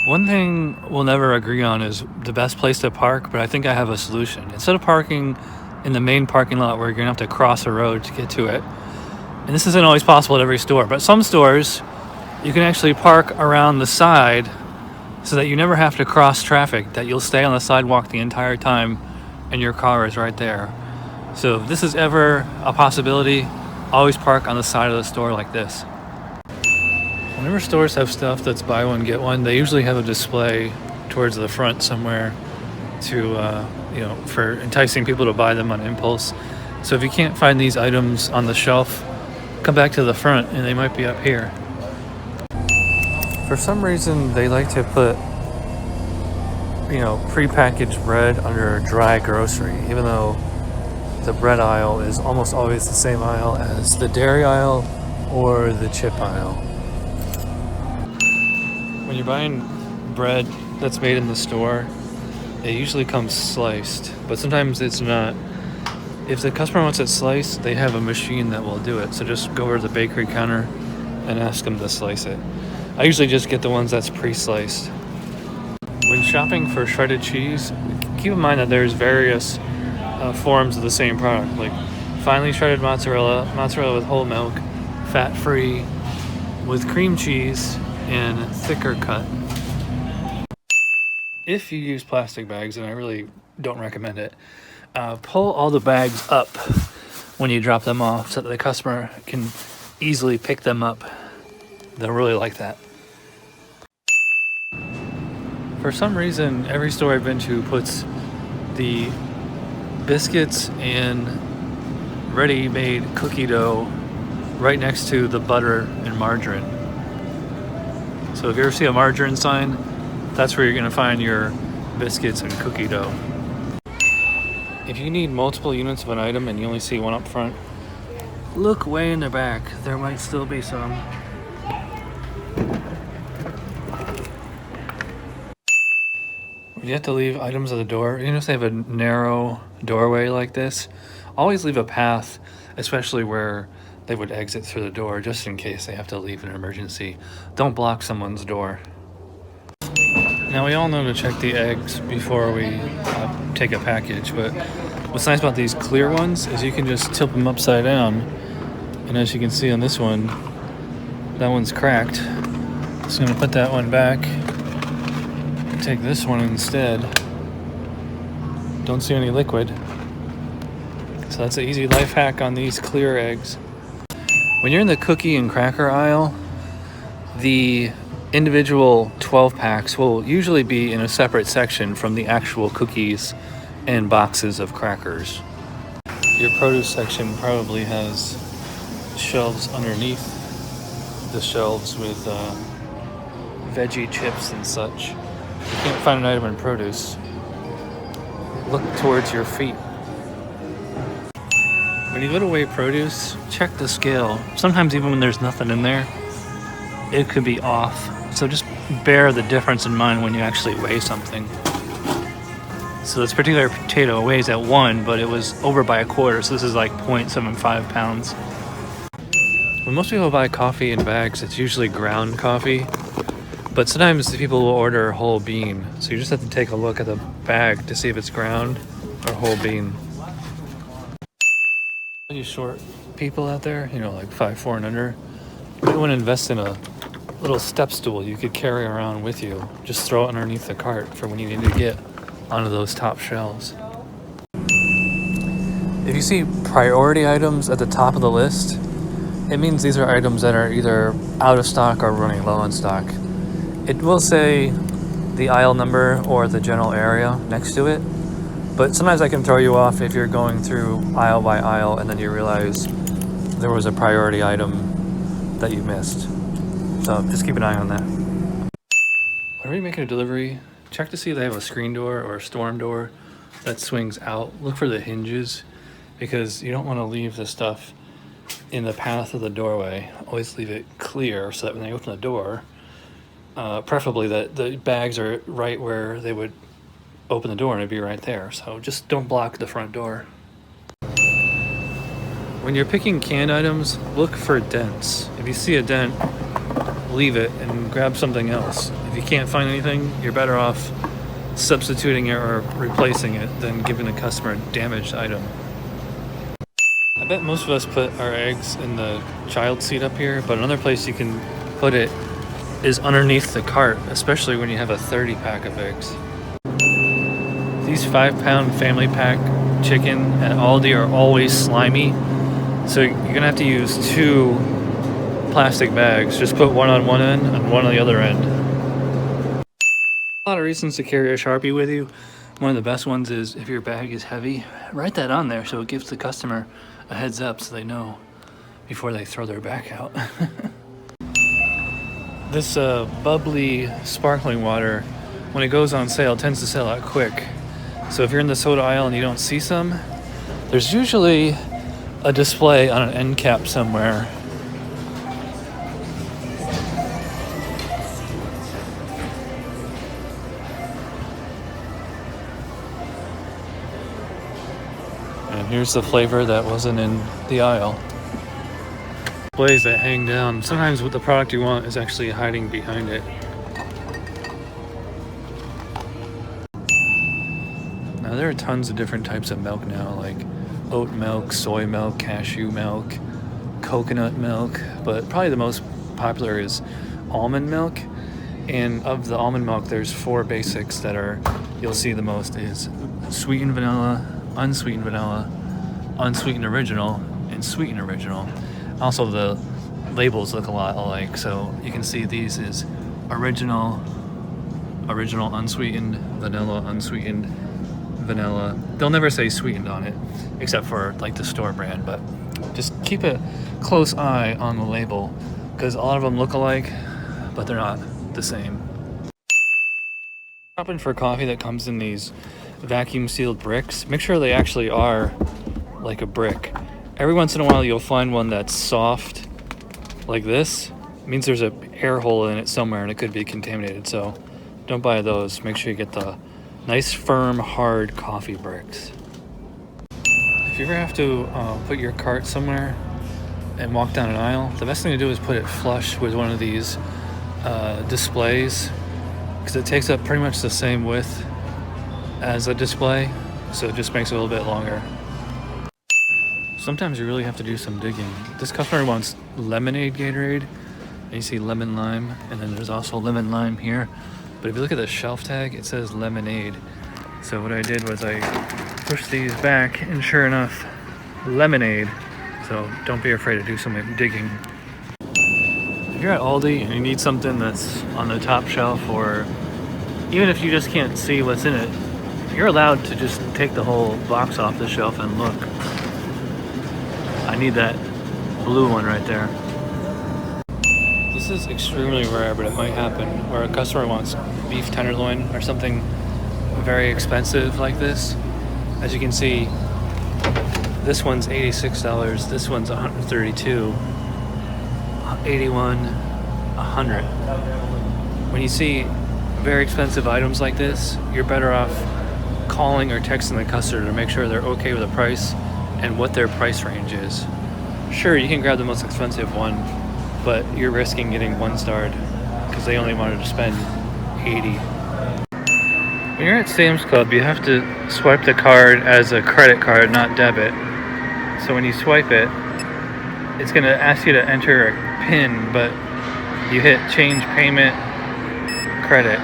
One thing we'll never agree on is the best place to park, but I think I have a solution. Instead of parking in the main parking lot where you're gonna have to cross a road to get to it, and this isn't always possible at every store, but some stores you can actually park around the side so that you never have to cross traffic, that you'll stay on the sidewalk the entire time and your car is right there. So if this is ever a possibility, always park on the side of the store like this. Whenever stores have stuff that's buy one get one, they usually have a display towards the front somewhere to for enticing people to buy them on impulse. So if you can't find these items on the shelf, come back to the front and they might be up here. For some reason they like to put prepackaged bread under dry grocery, even though the bread aisle is almost always the same aisle as the dairy aisle or the chip aisle. When you're buying bread that's made in the store, it usually comes sliced, but sometimes it's not. If the customer wants it sliced, they have a machine that will do it. So just go over to the bakery counter and ask them to slice it. I usually just get the ones that's pre-sliced. When shopping for shredded cheese, keep in mind that there's various forms of the same product, like finely shredded mozzarella with whole milk, fat-free, with cream cheese, and thicker cut. If you use plastic bags, and I really don't recommend it, pull all the bags up when you drop them off so that the customer can easily pick them up. They'll really like that. For some reason, every store I've been to puts the biscuits and ready-made cookie dough right next to the butter and margarine. So if you ever see a margarine sign, that's where you're going to find your biscuits and cookie dough. If you need multiple units of an item and you only see one up front, look way in the back. There might still be some. When you have to leave items at the door, even if they have a narrow doorway like this, always leave a path, especially where they would exit through the door, just in case they have to leave in an emergency. Don't block someone's door. Now, we all know to check the eggs before we take a package, but what's nice about these clear ones is you can just tilt them upside down, and as you can see on this one, that one's cracked. So I'm going to put that one back, take this one instead. Don't see any liquid. So that's an easy life hack on these clear eggs. When you're in the cookie and cracker aisle, the individual 12 packs will usually be in a separate section from the actual cookies and boxes of crackers. Your produce section probably has shelves underneath the shelves with veggie chips and such. If you can't find an item in produce, look towards your feet. When you go to weigh produce, check the scale. Sometimes even when there's nothing in there, it could be off. So just bear the difference in mind when you actually weigh something. So this particular potato weighs at 1, but it was over by a quarter, so this is like 0.75 pounds. When most people buy coffee in bags, it's usually ground coffee, but sometimes the people will order whole bean. So you just have to take a look at the bag to see if it's ground or whole bean. You short people out there, like 5'4" and under, you might want to invest in a little step stool you could carry around with you. Just throw it underneath the cart for when you need to get onto those top shelves. If you see priority items at the top of the list, it means these are items that are either out of stock or running low on stock. It will say the aisle number or the general area next to it, but sometimes that can throw you off if you're going through aisle by aisle and then you realize there was a priority item that you missed. So just keep an eye on that. Whenever you're making a delivery, check to see if they have a screen door or a storm door that swings out. Look for the hinges, because you don't want to leave the stuff in the path of the doorway. Always leave it clear so that when they open the door, preferably that the bags are right where they would open the door and it'd be right there. So just don't block the front door. When you're picking canned items, look for dents. If you see a dent, leave it and grab something else. If you can't find anything, you're better off substituting it or replacing it than giving the customer a damaged item. I bet most of us put our eggs in the child seat up here, but another place you can put it is underneath the cart, especially when you have a 30 pack of eggs. These 5-pound family pack chicken at Aldi are always slimy, so you're gonna have to use 2 plastic bags. Just put one on one end and one on the other end. A lot of reasons to carry a Sharpie with you. One of the best ones is if your bag is heavy, write that on there so it gives the customer a heads up so they know before they throw their bag out. This bubbly sparkling water, when it goes on sale, tends to sell out quick. So if you're in the soda aisle and you don't see some, there's usually a display on an end cap somewhere. And here's the flavor that wasn't in the aisle. Displays that hang down. Sometimes what the product you want is actually hiding behind it. Now there are tons of different types of milk now, like oat milk, soy milk, cashew milk, coconut milk, but probably the most popular is almond milk. And of the almond milk, there's 4 basics that are you'll see the most is sweetened vanilla, unsweetened original, and sweetened original. Also, the labels look a lot alike, so you can see these is original unsweetened, vanilla unsweetened, vanilla. They'll never say sweetened on it, except for like the store brand, but just keep a close eye on the label because a lot of them look alike, but they're not the same. Shopping for coffee that comes in these vacuum sealed bricks, make sure they actually are like a brick. Every once in a while you'll find one that's soft like this. It means there's a air hole in it somewhere and it could be contaminated, so don't buy those. Make sure you get the nice firm hard coffee bricks. If you ever have to put your cart somewhere and walk down an aisle, the best thing to do is put it flush with one of these displays, because it takes up pretty much the same width as a display, so it just makes it a little bit longer. Sometimes you really have to do some digging. This customer wants lemonade Gatorade, and you see lemon lime, and then there's also lemon lime here. But if you look at the shelf tag, it says lemonade. So what I did was I pushed these back, and sure enough, lemonade. So don't be afraid to do some digging. If you're at Aldi and you need something that's on the top shelf, or even if you just can't see what's in it, you're allowed to just take the whole box off the shelf and look. I need that blue one right there. This is extremely rare, but it might happen, where a customer wants beef tenderloin or something very expensive like this. As you can see, this one's $86, this one's $132, $81, $100. When you see very expensive items like this, you're better off calling or texting the customer to make sure they're okay with the price and what their price range is. Sure, you can grab the most expensive one, but you're risking getting 1-starred because they only wanted to spend $80. When you're at Sam's Club, you have to swipe the card as a credit card, not debit. So when you swipe it, it's going to ask you to enter a PIN, but you hit change payment credit,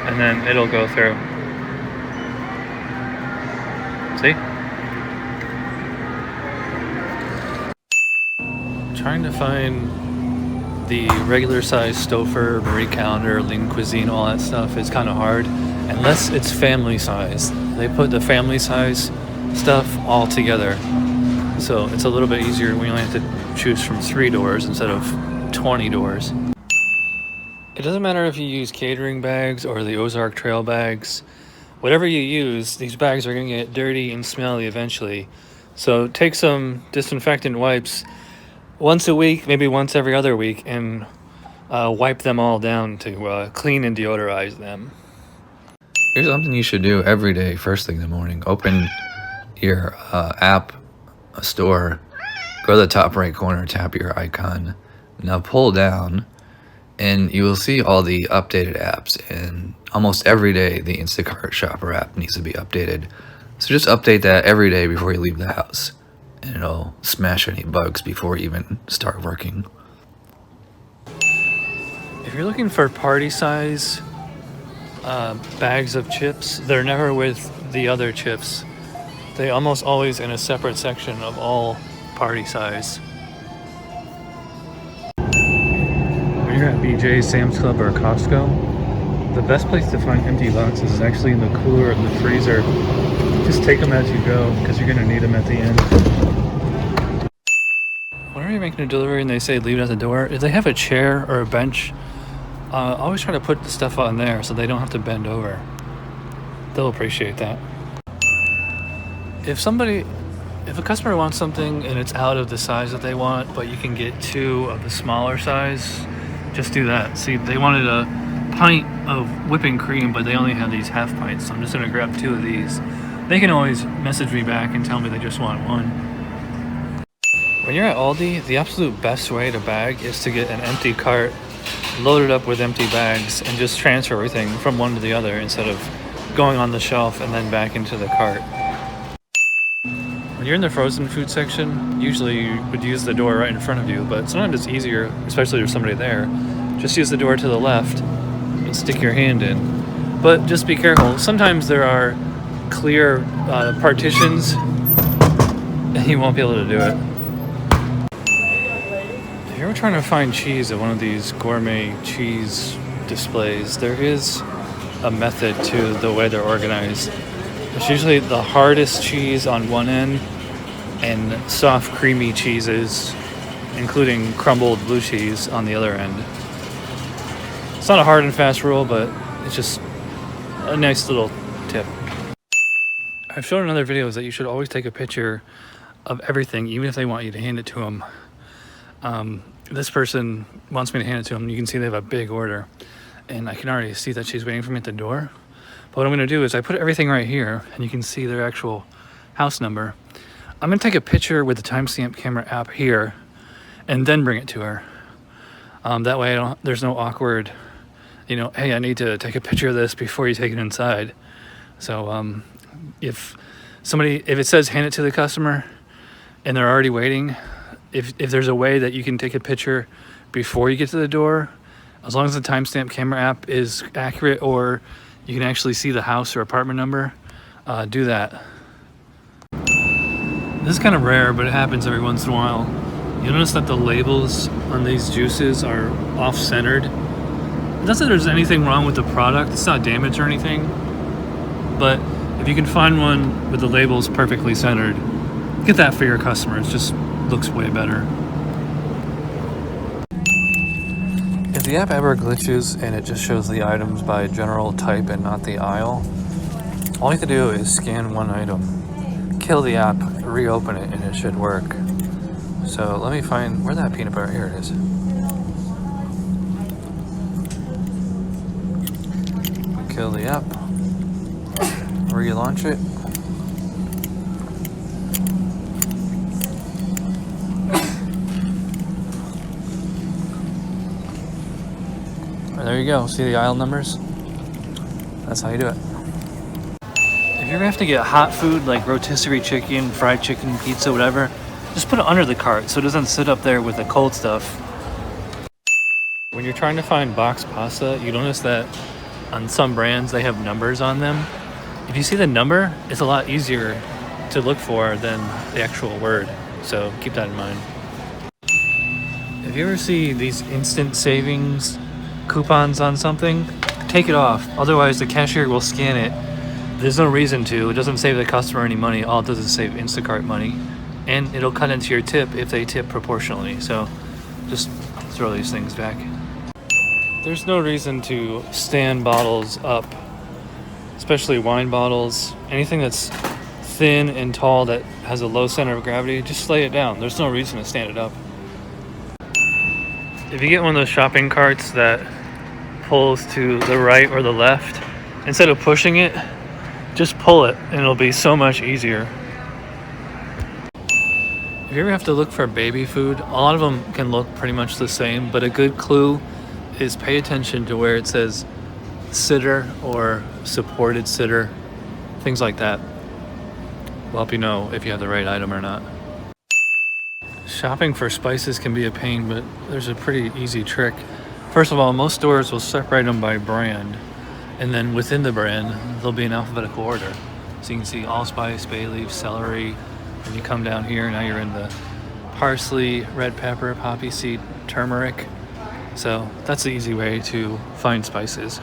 and then it'll go through. See? Trying to find the regular size Stouffer, Marie Callender's, Lean Cuisine, all that stuff is kind of hard unless it's family size. They put the family size stuff all together, so it's a little bit easier. We only have to choose from 3 doors instead of 20 doors. It doesn't matter if you use catering bags or the Ozark Trail bags. Whatever you use, these bags are going to get dirty and smelly eventually. So take some disinfectant wipes once a week, maybe once every other week, and wipe them all down to clean and deodorize them. Here's something you should do every day, first thing in the morning. Open your app, a store, go to the top right corner, tap your icon. Now pull down, and you will see all the updated apps. And almost every day, the Instacart Shopper app needs to be updated. So just update that every day before you leave the house, and it'll smash any bugs before you even start working. If you're looking for party size bags of chips, they're never with the other chips. They almost always in a separate section of all party size. When you're at BJ's, Sam's Club, or Costco, the best place to find empty boxes is actually in the cooler or the freezer. Just take them as you go because you're gonna need them at the end. Whenever you're making a delivery and they say leave it at the door, if they have a chair or a bench, always try to put the stuff on there so they don't have to bend over. They'll appreciate that. If a customer wants something and it's out of the size that they want, but you can get 2 of the smaller size, just do that. See, they wanted a pint of whipping cream, but they only have these half pints, so I'm just gonna grab 2 of these. They can always message me back and tell me they just want 1. When you're at Aldi, the absolute best way to bag is to get an empty cart loaded up with empty bags and just transfer everything from one to the other instead of going on the shelf and then back into the cart. When you're in the frozen food section, usually you would use the door right in front of you, but sometimes it's easier, especially if there's somebody there, just use the door to the left and stick your hand in. But just be careful. Sometimes there are clear partitions and you won't be able to do it. If you're trying to find cheese at one of these gourmet cheese displays, there is a method to the way they're organized. It's usually the hardest cheese on one end and soft creamy cheeses, including crumbled blue cheese, on the other end. It's not a hard and fast rule, but it's just a nice little tip. I've shown in other videos that you should always take a picture of everything, even if they want you to hand it to them. This person wants me to hand it to them. You can see they have a big order, and I can already see that she's waiting for me at the door. But what I'm gonna do is I put everything right here, and you can see their actual house number. I'm gonna take a picture with the timestamp camera app here, and then bring it to her. That way there's no awkward, hey, I need to take a picture of this before you take it inside. So if it says hand it to the customer and they're already waiting, if there's a way that you can take a picture before you get to the door, as long as the timestamp camera app is accurate or you can actually see the house or apartment number, do that. This is kind of rare, but it happens every once in a while. You'll notice that the labels on these juices are off-centered. Not that there's anything wrong with the product, it's not damaged or anything, but if you can find one with the labels perfectly centered, get that for your customers. Just looks way better. If the app ever glitches and it just shows the items by general type and not the aisle, all you have to do is scan one item, kill the app, reopen it, and it should work. So let me find where that peanut butter, here it is. Kill the app, relaunch it. There you go, see the aisle numbers? That's how you do it. If you're gonna have to get hot food like rotisserie chicken, fried chicken, pizza, whatever, just put it under the cart so it doesn't sit up there with the cold stuff. When you're trying to find boxed pasta, you notice that on some brands they have numbers on them. If you see the number, it's a lot easier to look for than the actual word, so keep that in mind. If you ever see these instant savings coupons on something, take it off. Otherwise the cashier will scan it. There's no reason to. It doesn't save the customer any money. All it does is save Instacart money, and it'll cut into your tip if they tip proportionally. So just throw these things back. There's no reason to stand bottles up, especially wine bottles. Anything that's thin and tall that has a low center of gravity, just lay it down. There's no reason to stand it up. If you get one of those shopping carts that pulls to the right or the left, instead of pushing it, just pull it and it'll be so much easier. If you ever have to look for baby food, a lot of them can look pretty much the same, but a good clue is pay attention to where it says sitter or supported sitter, things like that. Will help you know if you have the right item or not. Shopping for spices can be a pain, but there's a pretty easy trick. First of all, most stores will separate them by brand, and then within the brand, there'll be an alphabetical order. So you can see allspice, bay leaf, celery, and you come down here, now you're in the parsley, red pepper, poppy seed, turmeric. So that's the easy way to find spices.